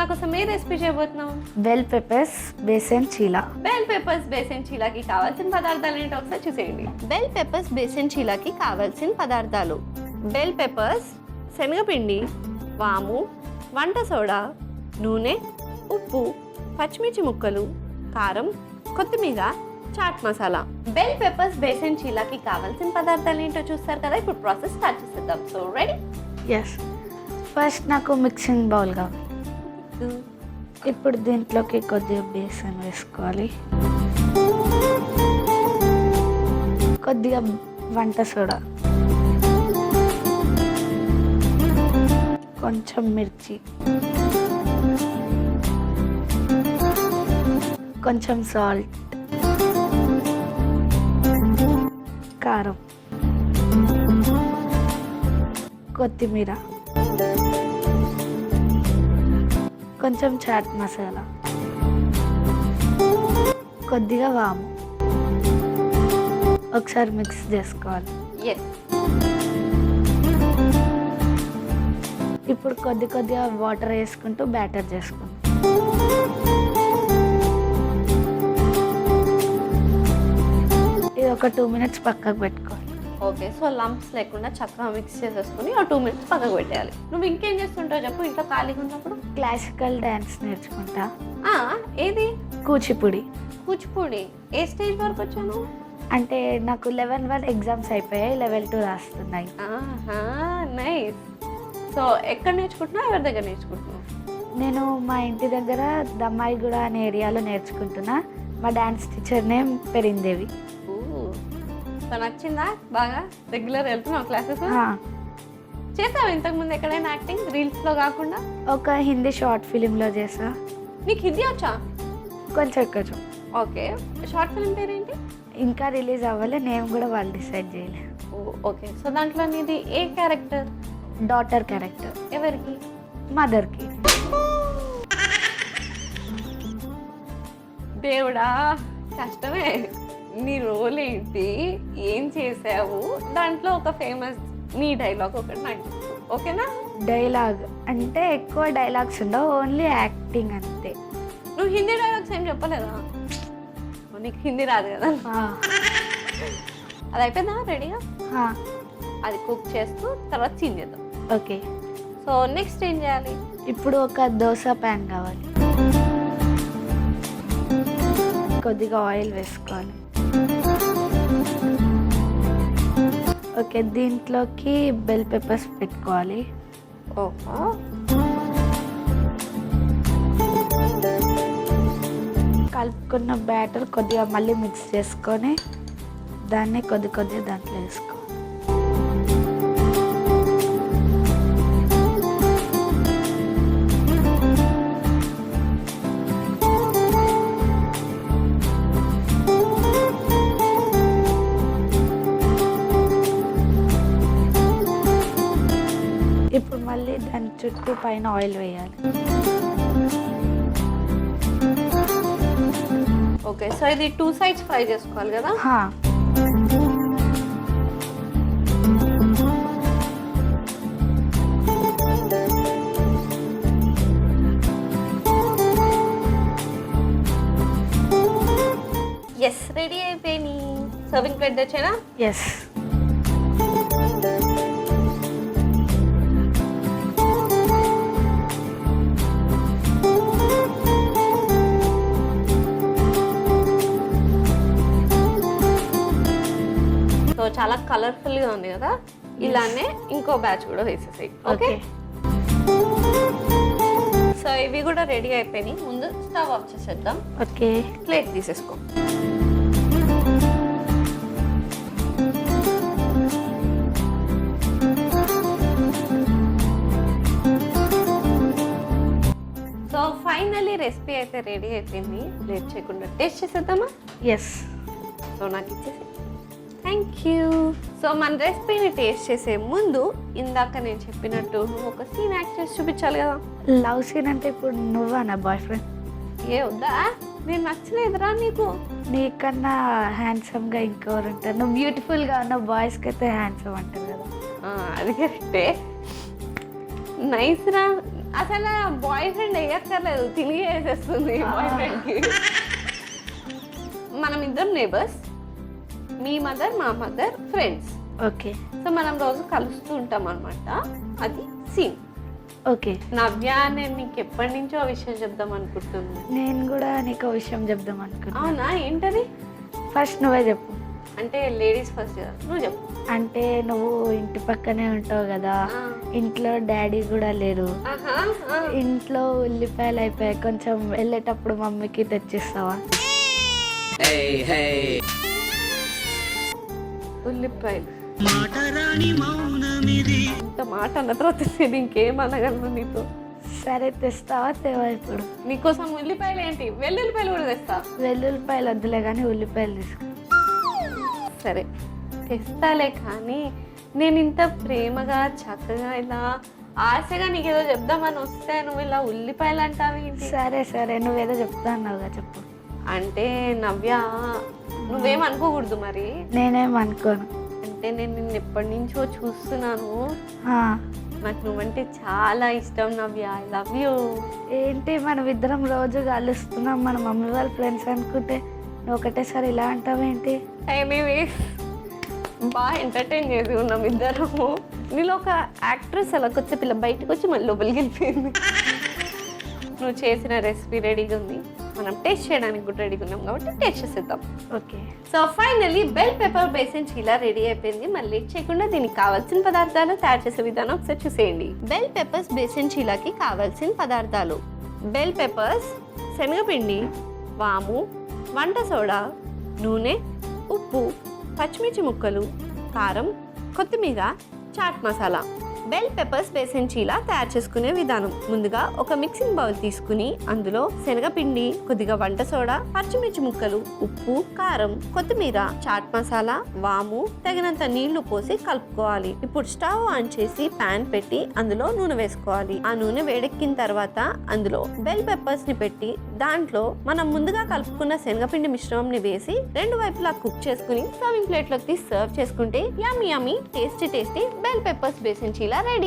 మసాలా కోసం ఏ రెసిపీ చేయబోతున్నావు? Bell peppers besan cheela. Bell peppers besan చీలాకి కావాల్సిన పదార్థాలు ఏంటో ఒకసారి చూసేయండి. బెల్ పెప్పర్స్ బేసన్ చీలాకి కావాల్సిన పదార్థాలు: బెల్ పెప్పర్స్, శనగపిండి, వాము, వంట సోడా, నూనె, ఉప్పు, పచ్చిమిర్చి ముక్కలు, కారం, కొత్తిమీర, చాట్ మసాలా. బెల్ పెప్పర్స్ బేసన్ చీలాకి కావాల్సిన పదార్థాలు ఏంటో చూస్తారు కదా. ఇప్పుడు ప్రాసెస్ స్టార్ట్ చేసేద్దాం. So ready? ఎస్. ఫస్ట్ నాకు మిక్సింగ్ బౌల్ కావాలి. ఇప్పుడు దీంట్లోకి కొద్దిగా బేసన్ వేసుకోవాలి, కొద్దిగా వంట సోడా, కొంచెం మిర్చి, కొంచెం సాల్ట్, కారం, కొత్తిమీర, కొంచెం చాట్ మసాలా, కొద్దిగా వాము. ఒకసారి మిక్స్ చేసుకోవాలి. ఇప్పుడు కొద్దిగా వాటర్ వేసుకుంటూ బ్యాటర్ చేసుకుంటాం. ఇది ఒక 2 minutes పక్కకు పెట్టుకోవాలి. ఓకే, సో లంప్స్ లేకుండా చక్కగా మిక్స్ చేసేసుకుని ఒక 2 minutes పక్కకు పెట్టేయాలి. నువ్వు ఇంకేం చేస్తుంటావు చెప్పు ఇంట్లో ఖాళీగా ఉన్నప్పుడు? క్లాసికల్ డ్యాన్స్ నేర్చుకుంటా. ఏది? కూచిపూడి. కూచిపూడి ఏ స్టేజ్ వరకు వచ్చాను? అంటే నాకు 11 ఎగ్జామ్స్ అయిపోయాయి, లెవెల్ 2 రాస్తున్నాయి. నైస్. సో ఎక్కడ నేర్చుకుంటున్నావు, ఎవరి దగ్గర నేర్చుకుంటున్నావు? నేను మా ఇంటి దగ్గర దమ్మాయిగూడ అనే ఏరియాలో నేర్చుకుంటున్నా. మా డాన్స్ టీచర్ నేమ్ పెరిందేవి. సో నచ్చిందా బాగా? రెగ్యులర్ వెళ్తున్నావు క్లాసెస్? చేసావు ఇంతకుముందు ఎక్కడైనా యాక్టింగ్, రీల్స్లో కాకుండా? ఒక హిందీ షార్ట్ ఫిలింలో చేసా. నీకు హిందీ వచ్చా? కొంచెం. ఓకే, షార్ట్ ఫిలిం పేరేంటి? ఇంకా రిలీజ్ అవ్వలే, నేను కూడా వాళ్ళు డిసైడ్ చేయలే. ఓకే, సో దాంట్లో నీది ఏ క్యారెక్టర్? Daughter character. ఎవరికి? మదర్కి. దేవుడా, కష్టమే. నీ రోల్ ఏంటి, ఏం చేసావు, దాంట్లో ఒక ఫేమస్ నీ డైలాగ్ ఒకటి నాకు చెప్పు, ఓకేనా? డైలాగ్ అంటే ఎక్కువ డైలాగ్స్ ఉండవు, ఓన్లీ యాక్టింగ్ అంతే. నువ్వు హిందీ డైలాగ్స్ ఏం చెప్పలేదా? నీకు హిందీ రాదు కదా. అది అయిపోయిందా రెడీగా? అది కుక్ చేస్తూ తర్వాత సీన్ చేద్దాం. ఓకే. సో నెక్స్ట్ ఏం చేయాలి? ఇప్పుడు ఒక దోశ ప్యాన్ కావాలి, కొద్దిగా ఆయిల్ వేసుకోవాలి. ఓకే, దీంట్లోకి బెల్ పెప్పర్స్ పెట్టుకోవాలి. ఓహో, కలుపుకున్న బ్యాటర్ కొద్దిగా మళ్ళీ మిక్స్ చేసుకొని దాన్ని కొద్దిగా దాంట్లో వేసుకోవాలి. ఇప్పుడు మళ్ళీ దాని చుట్టూ పైన ఆయిల్ వేయాలి. ఓకే, సో ఇది 2 sides ఫ్రై చేసుకోవాలి కదా? ఎస్, రెడీ అయిపోయినాయి. సర్వింగ్ ప్లేట్ తెచ్చేనా? ఎస్. సో చాలా కలర్ఫుల్గా ఉంది కదా, ఇలానే ఇంకో బ్యాచ్ కూడా వేసేసాయి. ఓకే, సో ఇవి కూడా రెడీ అయిపోయినాయి. ముందు స్టవ్ ఆఫ్ చేసేద్దాం. ఓకే, ప్లేట్ తీసేసుకో. సో ఫైనల్లీ రెసిపీ అయితే రెడీ అయిపోయింది. లేట్ చేయకుండా టేస్ట్ చేసేద్దామా? ఎస్. సో నాకు ఇచ్చేసి. Thank you. సో మన రెసిపీని టేస్ట్ చేసే ముందు ఇందాక నేను చెప్పినట్టు నువ్వు ఒక సీన్ యాక్ట్ చేసి చూపించాలి కదా. లవ్ సీన్ అంటే ఇప్పుడు నువ్వా నా బాయ్ ఫ్రెండ్? ఏ వద్దా, నేను నచ్చలేదురా నీకు? నీకన్నా హ్యాండ్సమ్గా ఇంకెవరు ఉంటారు? నువ్వు బ్యూటిఫుల్గా ఉన్న బాయ్స్కి అయితే హ్యాండ్సమ్ అంటారు కదా. అది కరెక్టే. నైస్ రా. అసలు బాయ్ ఫ్రెండ్ వేయక్కర్లేదు, తిరిగి వేసేస్తుంది బాయ్ ఫ్రెండ్కి. మనం ఇద్దరం నేబర్స్, మీ మదర్ మా మదర్ ఫ్రెండ్స్. ఓకే. సో మనం రోజు కలుస్తూ ఉంటాం అనమాట. అది సీన్. ఓకే. నవ్య, నేను నీకు ఎప్పటి నుంచో ఆ విషయం చెప్దాం అనుకుంటున్నాను. నేను కూడా నీకు విషయం చెప్దాం అనుకున్నా. అవునా, ఏంటది? ఫస్ట్ నువ్వే చెప్పు. అంటే లేడీస్ ఫస్ట్ కదా, నువ్వు చెప్పు. అంటే నువ్వు ఇంటి పక్కనే ఉంటావు కదా, ఇంట్లో డాడీ కూడా లేరు, ఇంట్లో ఉల్లిపాయలు అయిపోయాయి, కొంచెం వెళ్ళేటప్పుడు మమ్మీకి తెచ్చిస్తావా? ఉల్లిపాయలు ఇంత మాట అన్న తర్వాత నేను ఇంకేం అనగలను నీతో. సరే తెస్తావా? తేవా ఇప్పుడు. నీకోసం ఉల్లిపాయలు ఏంటి, వెల్లుల్లిపాయలు కూడా తెస్తా. వెల్లుల్లిపాయలు వద్దులే కానీ ఉల్లిపాయలు తీసుకో. సరే తెస్తాలే, కానీ నేను ఇంత ప్రేమగా చక్కగా ఇలా ఆశగా నీకేదో చెప్దామని వస్తే నువ్వు ఇలా ఉల్లిపాయలు అంటావు ఏంటి? సరే సరే, నువ్వేదో చెప్తా అన్నావుగా, చెప్పు. అంటే నవ్య, నువ్వేం అనుకోకూడదు మరి. నేనేం అనుకోను. అంటే నేను నిన్ను ఎప్పటి నుంచో చూస్తున్నాను, ఆ, నాకు నువ్వంటే చాలా ఇష్టం నవ్య. I love you. ఏంటి మనం ఇద్దరం రోజు కలుస్తున్నాం, మన మమ్మీ వాళ్ళ ఫ్రెండ్స్ అనుకుంటే నువ్వు ఒకటేసారి ఇలా అంటావేంటి? ఎనీవేస్, బాగా ఎంటర్టైన్ చేసి ఉన్నాం ఇద్దరము. నీలో ఒక యాక్ట్రెస్ అలా కొత్త పిల్ల బయటకు వచ్చి మళ్ళీ లోపలికి వెళ్ళిపోయింది. నువ్వు చేసిన రెసిపీ రెడీగా ఉంది, మనం టేస్ట్ చేయడానికి కూడా రెడీగా ఉన్నాం కాబట్టి టేస్ట్ చేసేద్దాం. Okay. So finally bell pepper besan cheela ready అయిపోయింది. మళ్ళీ చేయకుండా దీనికి కావాల్సిన పదార్థాలు తయారు చేసే విధానం ఒకసారి చూసేయండి. బెల్ పెప్పర్స్ బేసిన్ చీలాకి కావాల్సిన పదార్థాలు: బెల్ పెప్పర్స్, శనగపిండి, వాము, వంట సోడా, నూనె, ఉప్పు, పచ్చిమిర్చి ముక్కలు, కారం, కొత్తిమీర, చాట్ మసాలా. బెల్ పెప్పర్స్ బేసిన్ చీలా తయారు చేసుకునే విధానం: ముందుగా ఒక మిక్సింగ్ బౌల్ తీసుకుని అందులో శనగపిండి, కొద్దిగా వంట సోడా, పచ్చిమిర్చి ముక్కలు, ఉప్పు, కారం, కొత్తిమీర, చాట్ మసాలా, వాము, తగినంత నీళ్లు పోసి కలుపుకోవాలి. ఇప్పుడు స్టవ్ ఆన్ చేసి పాన్ పెట్టి అందులో నూనె వేసుకోవాలి. ఆ నూనె వేడెక్కిన తర్వాత అందులో బెల్ పెప్పర్స్ ని పెట్టి దాంట్లో మనం ముందుగా కలుపుకున్న శనగపిండి మిశ్రమంని వేసి రెండు వైపులా కుక్ చేసుకుని సర్వింగ్ ప్లేట్ లోకి తీసి సర్వ్ చేసుకుంటే yummy yummy tasty tasty bell peppers besan cheela ready.